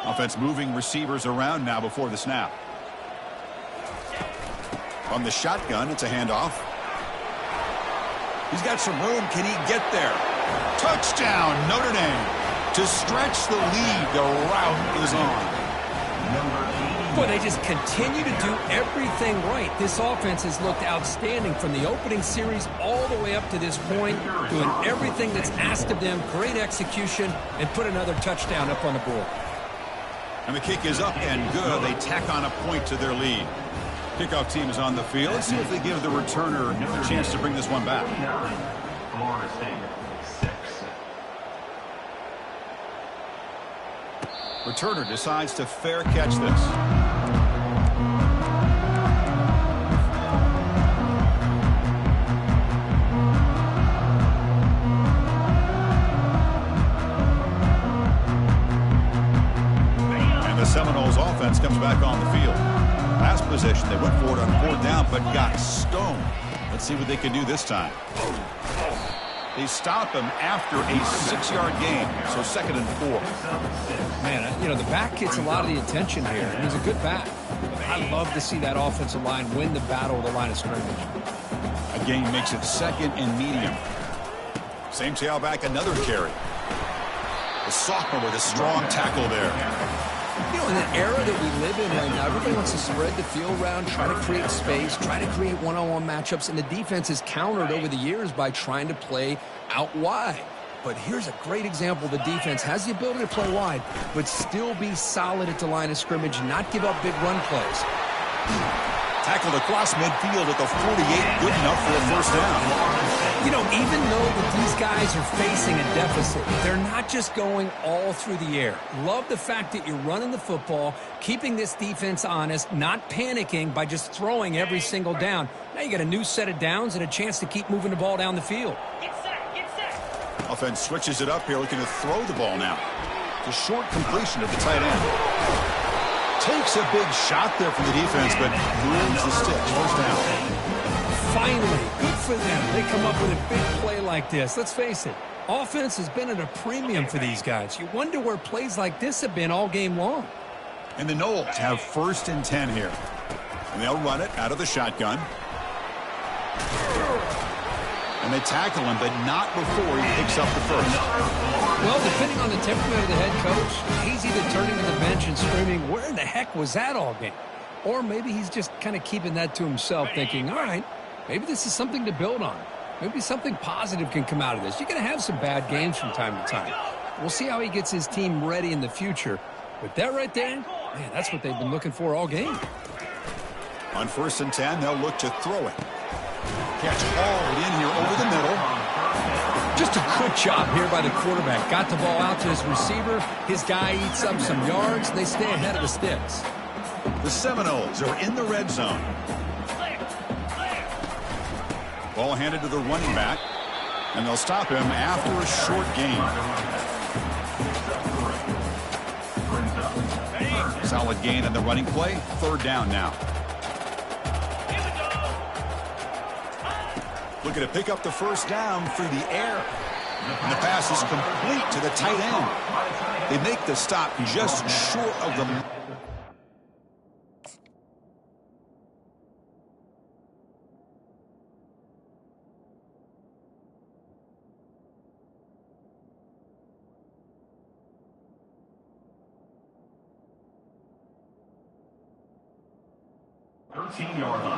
Offense moving receivers around now before the snap. On the shotgun, it's a handoff. He's got some room. Can he get there? Touchdown, Notre Dame. To stretch the lead, the route is on. Boy, they just continue to do everything right. This offense has looked outstanding from the opening series all the way up to this point, doing everything that's asked of them, great execution, and put another touchdown up on the board. And the kick is up and good. They tack on a point to their lead. Kickoff team is on the field. Let's see if they give the returner a chance to bring this one back. Florida State 6. Returner decides to fair catch this. And the Seminoles offense comes back on the field. Last possession, they went for it on fourth down, but got stoned. Let's see what they can do this time. They stop him after a 6-yard gain, so 2nd and 4. Man, you know, the back gets a lot of the attention here. He's a good back. I love to see that offensive line win the battle of the line of scrimmage. A gain makes it 2nd and medium. Same tailback, another carry. The sophomore with a strong tackle there. You know, in the era that we live in right now, everybody wants to spread the field around, try to create space, try to create one-on-one matchups, and the defense is countered over the years by trying to play out wide. But here's a great example. The defense has the ability to play wide, but still be solid at the line of scrimmage, not give up big run plays. Tackled across midfield at the 48, good enough for a first down. You know, even though that these guys are facing a deficit, they're not just going all through the air. Love the fact that you're running the football, keeping this defense honest, not panicking by just throwing every single down. Now you got a new set of downs and a chance to keep moving the ball down the field. Get set, get set. Offense switches it up here, looking to throw the ball now. It's a short completion to the tight end. Takes a big shot there from the defense, but moves the sticks. First down. Finally, good for them. They come up with a big play like this. Let's face it, offense has been at a premium for these guys. You wonder where plays like this have been all game long. And the Noles have 1st and 10 here. And they'll run it out of the shotgun. And they tackle him, but not before he picks up the first. Well, depending on the temperament of the head coach, he's either turning to the bench and screaming, where in the heck was that all game? Or maybe he's just kind of keeping that to himself, thinking, all right, maybe this is something to build on. Maybe something positive can come out of this. You're going to have some bad games from time to time. We'll see how he gets his team ready in the future. But that right there, man, that's what they've been looking for all game. On 1st and 10, they'll look to throw it. Catch hauled in here over the middle. Just a good job here by the quarterback. Got the ball out to his receiver. His guy eats up some yards. They stay ahead of the sticks. The Seminoles are in the red zone. Ball handed to the running back. And they'll stop him after a short gain. Solid gain in the running play. 3rd down now. Looking to pick up the first down through the air. And the pass is complete to the tight end. They make the stop just short of the...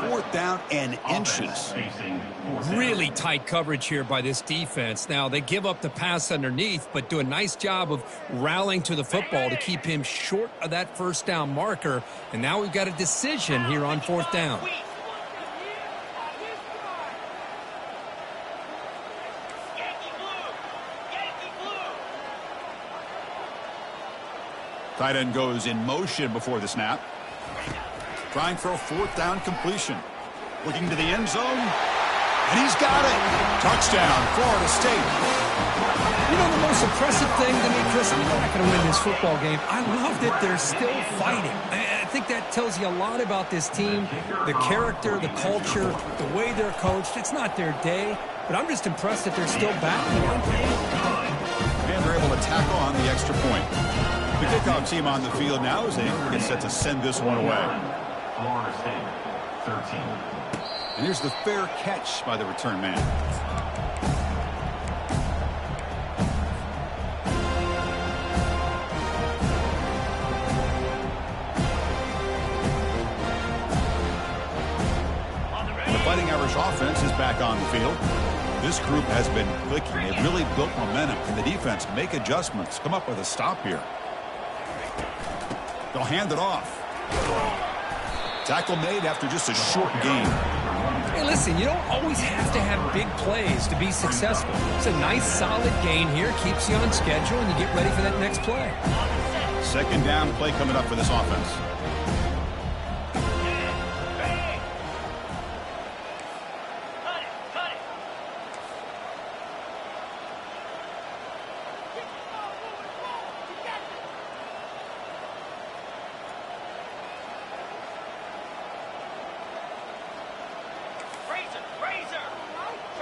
Fourth down and inches. Really tight coverage here by this defense. Now, they give up the pass underneath, but do a nice job of rallying to the football to keep him short of that first down marker. And now we've got a decision here on 4th down. Tight end goes in motion before the snap. Trying for a 4th down completion. Looking to the end zone. And he's got it. Touchdown, Florida State. You know, the most impressive thing to me, Chris, they're not going to win this football game. I love that they're still fighting. I think that tells you a lot about this team, the character, the culture, the way they're coached. It's not their day, but I'm just impressed that they're still battling. And they're able to tackle on the extra point. The kickoff team on the field now as they get set to send this one away. Florida State, 13. And here's the fair catch by the return man. The Fighting Irish offense is back on the field. This group has been clicking. They've really built momentum. Can the defense make adjustments? Come up with a stop here. They'll hand it off. Tackle made after just a short gain. Hey, listen, you don't always have to have big plays to be successful. It's a nice, solid gain here. Keeps you on schedule, and you get ready for that next play. 2nd down play coming up for this offense.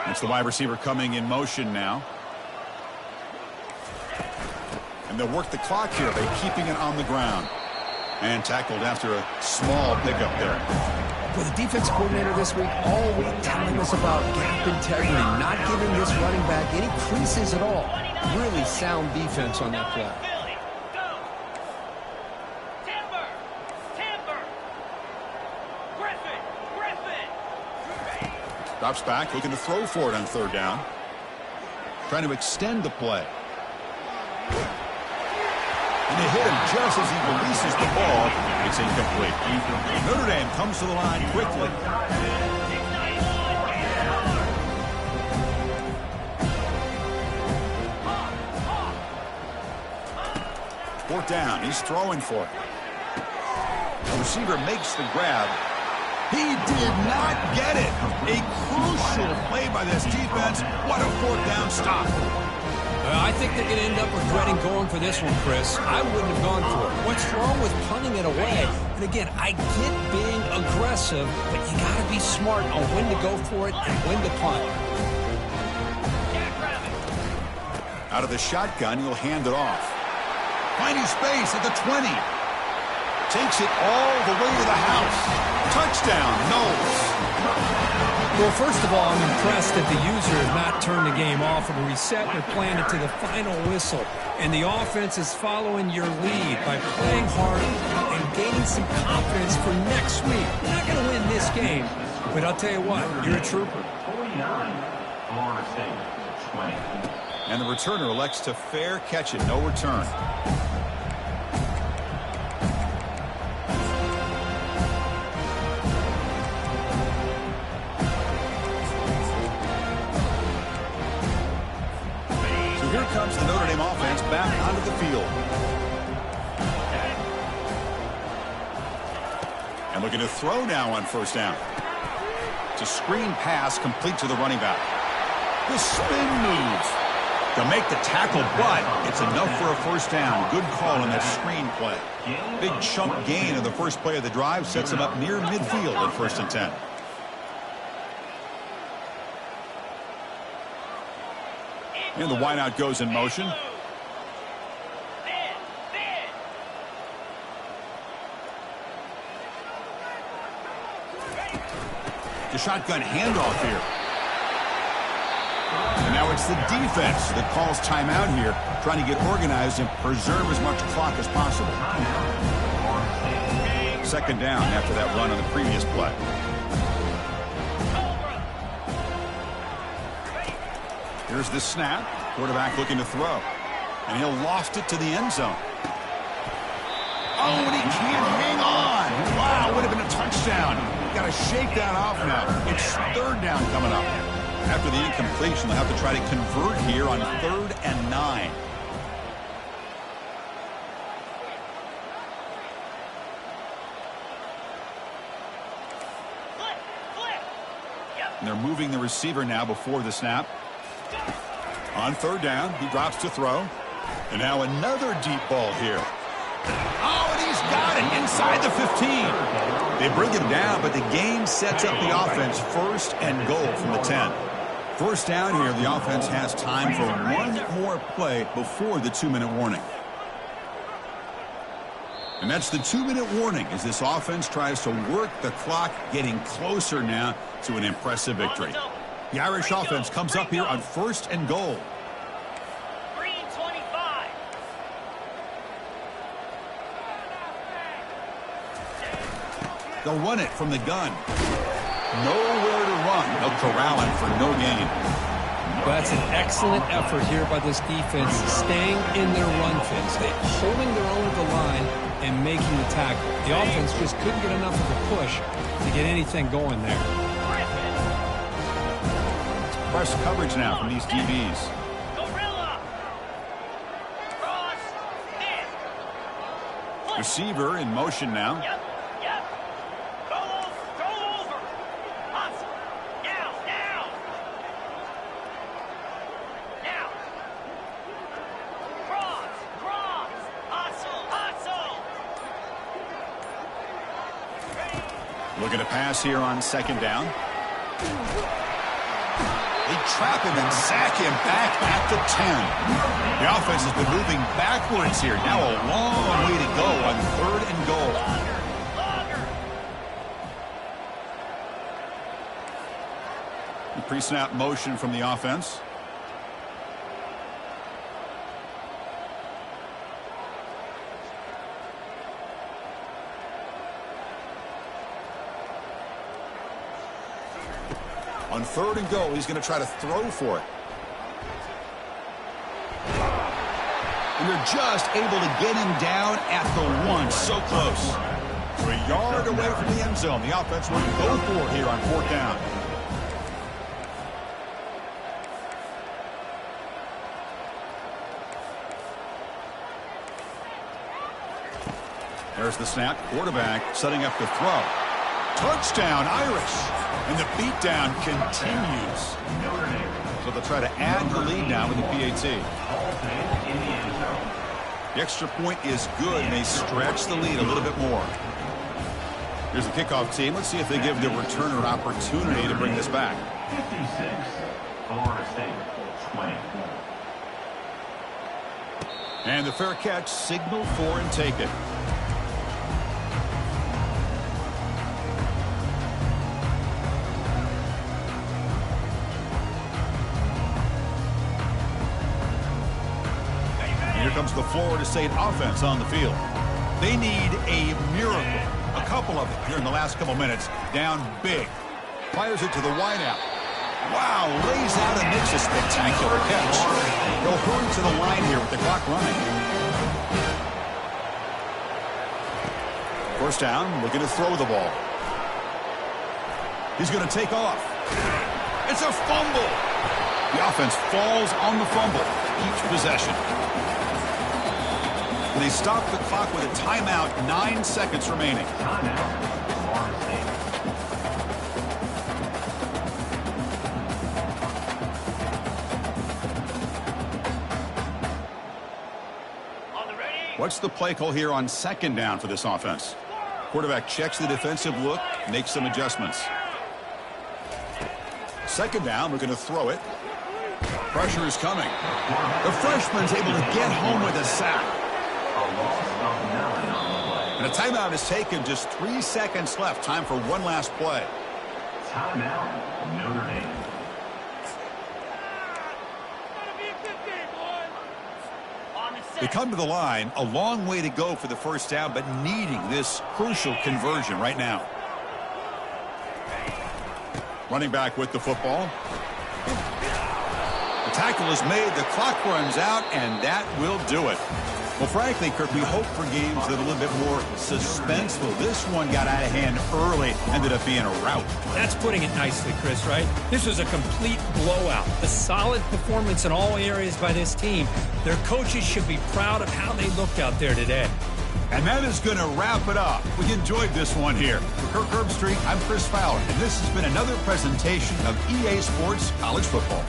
It's the wide receiver coming in motion now. And they'll work the clock here by keeping it on the ground. And tackled after a small pickup there. Well, the defense coordinator this week all week telling us about gap integrity, not giving this running back any creases at all. Really sound defense on that play. Drops back, looking to throw for it on third down. Trying to extend the play. And they hit him just as he releases the ball. It's incomplete. Notre Dame comes to the line quickly. Fourth down. He's throwing for it. The receiver makes the grab. He did not get it. A crucial play by this defense. What a fourth down stop. I think they're going to end up regretting going for this one, Chris. I wouldn't have gone for it. What's wrong with punting it away? And again, I get being aggressive, but you got to be smart on when to go for it and when to punt. Out of the shotgun, he'll hand it off. Finding space at the 20. Takes it all the way to the house. Touchdown, Noles. Well, first of all, I'm impressed that the user has not turned the game off and reset and planned it to the final whistle. And the offense is following your lead by playing hard and gaining some confidence for next week. You're not going to win this game, but I'll tell you what, you're a trooper. 49, Florida State, 20. And the returner elects to fair catch it, no return. Here comes the Notre Dame offense back onto the field. And looking to throw now on first down. It's a screen pass complete to the running back. The spin move to make the tackle, but it's enough for a first down. Good call on that screen play. Big chunk gain of the first play of the drive sets him up near midfield at 1st and 10. And the wideout goes in motion. The shotgun handoff here. And now it's the defense that calls timeout here, trying to get organized and preserve as much clock as possible. Second down after that run on the previous play. Here's the snap. Quarterback looking to throw. And he'll loft it to the end zone. Oh, and he can't hang on. Wow, would have been a touchdown. Got to shake that off now. It's third down coming up. After the incompletion, they'll have to try to convert here on 3rd and 9. And they're moving the receiver now before the snap. On 3rd down, he drops to throw. And now another deep ball here. Oh, and he's got it inside the 15. They bring him down, but the gain sets up the offense 1st and goal from the 10. First down here, the offense has time for one more play before the 2-minute warning. And that's the 2-minute warning as this offense tries to work the clock, getting closer now to an impressive victory. The Irish offense comes up here on 1st and goal. Green 25. They'll run it from the gun. Nowhere to run. They'll corral him for no gain. Well, that's an excellent effort here by this defense, staying in their run phase, holding their own at the line and making the tackle. The offense just couldn't get enough of a push to get anything going there. Press coverage now from these DBs. Gorilla. Cross. In. Receiver in motion now. Yep. Go over. Hustle. Now. Cross. Hustle. Looking to pass here on 2nd down. They trap him and sack him back at the 10. The offense has been moving backwards here. Now a long way to go on 3rd and goal. The pre-snap motion from the offense. On 3rd and goal, he's going to try to throw for it. And they're just able to get him down at the 1. So close. So a yard away from the end zone. The offense will go for it here on 4th down. There's the snap. Quarterback setting up the throw. Touchdown, Irish. And the beatdown continues. So they'll try to add the lead now with the PAT. The extra point is good, and they stretch the lead a little bit more. Here's the kickoff team. Let's see if they give the returner an opportunity to bring this back. 56, Florida State, 20. And the fair catch, signal for and take it. Here comes the Florida State offense on the field. They need a miracle. A couple of them here in the last couple minutes. Down big. Fires it to the wideout. Wow, lays out and makes a spectacular catch. They'll hurry to the line here with the clock running. First down, looking to throw the ball. He's going to take off. It's a fumble. The offense falls on the fumble. Keeps possession. And they stop the clock with a timeout, 9 seconds remaining. Timeout, Florida State. On the ready. What's the play call here on 2nd down for this offense? Quarterback checks the defensive look, makes some adjustments. 2nd down, we're going to throw it. Pressure is coming. The freshman's able to get home with a sack. And a timeout is taken, just 3 seconds left. Time for one last play. Timeout, Notre Dame. On the set. They come to the line, a long way to go for the first down, but needing this crucial conversion right now. Running back with the football. The tackle is made, the clock runs out, and that will do it. Well, frankly, Kirk, we hope for games that are a little bit more suspenseful. This one got out of hand early, ended up being a rout. That's putting it nicely, Chris, right? This was a complete blowout. A solid performance in all areas by this team. Their coaches should be proud of how they looked out there today. And that is going to wrap it up. We enjoyed this one here. For Kirk Herbstreit, I'm Chris Fowler, and this has been another presentation of EA Sports College Football.